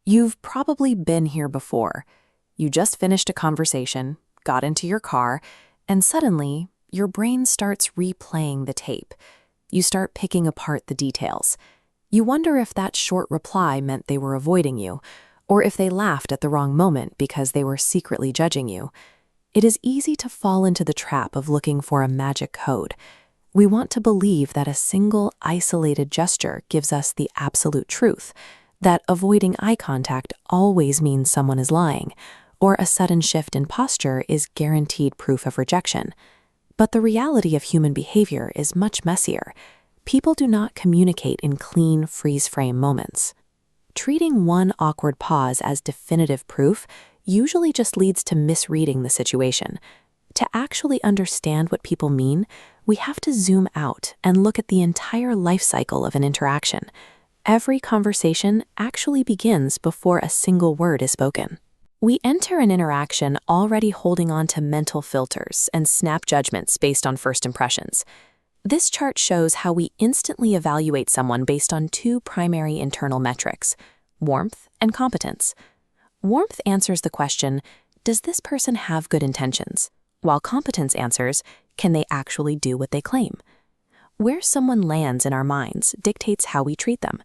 You've probably been here before. You just finished a conversation, got into your car, and suddenly, your brain starts replaying the tape. You start picking apart the details. You wonder if that short reply meant they were avoiding you, or if they laughed at the wrong moment because they were secretly judging you. It is easy to fall into the trap of looking for a magic code. We want to believe that a single, isolated gesture gives us the absolute truth, that avoiding eye contact always means someone is lying, or a sudden shift in posture is guaranteed proof of rejection. But the reality of human behavior is much messier. People do not communicate in clean, freeze-frame moments. Treating one awkward pause as definitive proof usually just leads to misreading the situation. To actually understand what people mean, we have to zoom out and look at the entire life cycle of an interaction. Every conversation actually begins before a single word is spoken. We enter an interaction already holding on to mental filters and snap judgments based on first impressions. This chart shows how we instantly evaluate someone based on two primary internal metrics: warmth and competence. Warmth answers the question, does this person have good intentions? While competence answers, can they actually do what they claim? Where someone lands in our minds dictates how we treat them,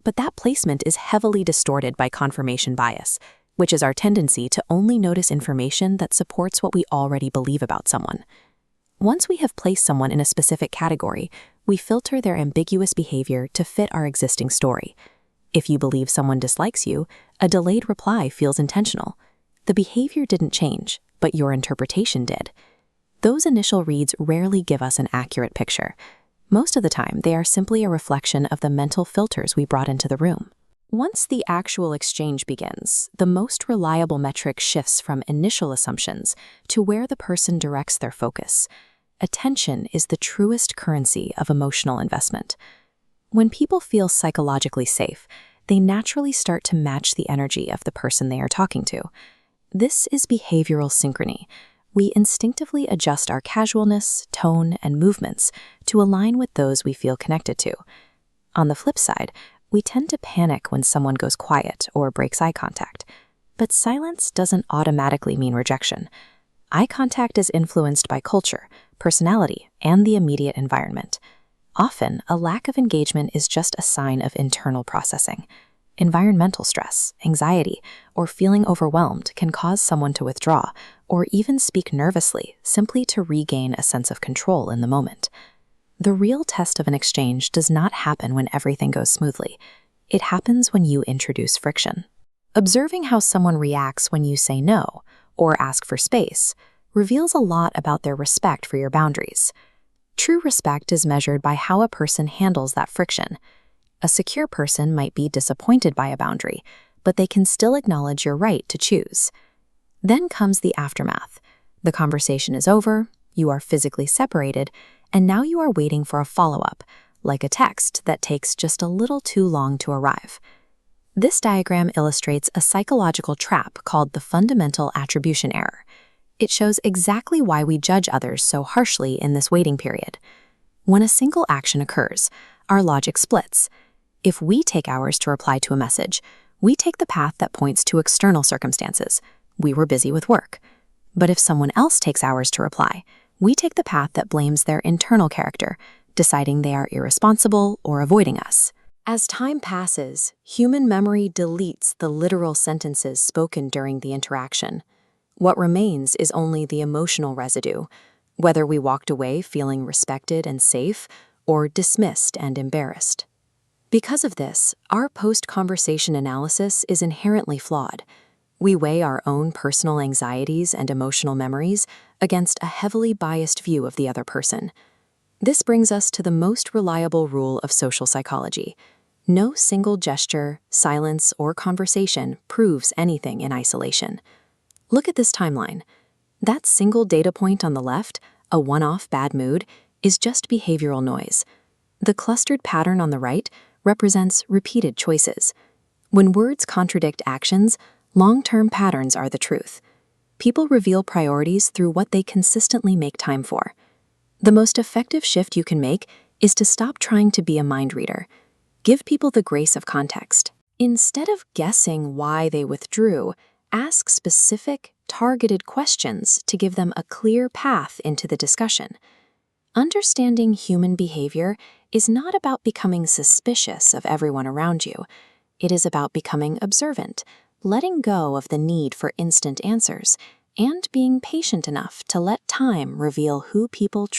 but that placement is heavily distorted by confirmation bias, which is our tendency to only notice information that supports what we already believe about someone. Once we have placed someone in a specific category, we filter their ambiguous behavior to fit our existing story. If you believe someone dislikes you, a delayed reply feels intentional. The behavior didn't change, but your interpretation did. Those initial reads rarely give us an accurate picture. Most of the time, they are simply a reflection of the mental filters we brought into the room. Once the actual exchange begins, the most reliable metric shifts from initial assumptions to where the person directs their focus. Attention is the truest currency of emotional investment. When people feel psychologically safe, they naturally start to match the energy of the person they are talking to. This is behavioral synchrony. We instinctively adjust our casualness, tone, and movements to align with those we feel connected to. On the flip side, we tend to panic when someone goes quiet or breaks eye contact. But silence doesn't automatically mean rejection. Eye contact is influenced by culture, personality, and the immediate environment. Often, a lack of engagement is just a sign of internal processing. Environmental stress, anxiety, or feeling overwhelmed can cause someone to withdraw or even speak nervously simply to regain a sense of control in the moment. The real test of an exchange does not happen when everything goes smoothly. It happens when you introduce friction. Observing how someone reacts when you say no or ask for space reveals a lot about their respect for your boundaries. True respect is measured by how a person handles that friction. A secure person might be disappointed by a boundary, but they can still acknowledge your right to choose. Then comes the aftermath. The conversation is over, you are physically separated, and now you are waiting for a follow-up, like a text that takes just a little too long to arrive. This diagram illustrates a psychological trap called the fundamental attribution error. It shows exactly why we judge others so harshly in this waiting period. When a single action occurs, our logic splits. If we take hours to reply to a message, we take the path that points to external circumstances. We were busy with work. But if someone else takes hours to reply, we take the path that blames their internal character, deciding they are irresponsible or avoiding us. As time passes, human memory deletes the literal sentences spoken during the interaction. What remains is only the emotional residue, whether we walked away feeling respected and safe or dismissed and embarrassed. Because of this, our post-conversation analysis is inherently flawed. We weigh our own personal anxieties and emotional memories against a heavily biased view of the other person. This brings us to the most reliable rule of social psychology. No single gesture, silence, or conversation proves anything in isolation. Look at this timeline. That single data point on the left, a one-off bad mood, is just behavioral noise. The clustered pattern on the right represents repeated choices. When words contradict actions, long-term patterns are the truth. People reveal priorities through what they consistently make time for. The most effective shift you can make is to stop trying to be a mind reader. Give people the grace of context. Instead of guessing why they withdrew, ask specific, targeted questions to give them a clear path into the discussion. Understanding human behavior is not about becoming suspicious of everyone around you. It is about becoming observant, letting go of the need for instant answers, and being patient enough to let time reveal who people truly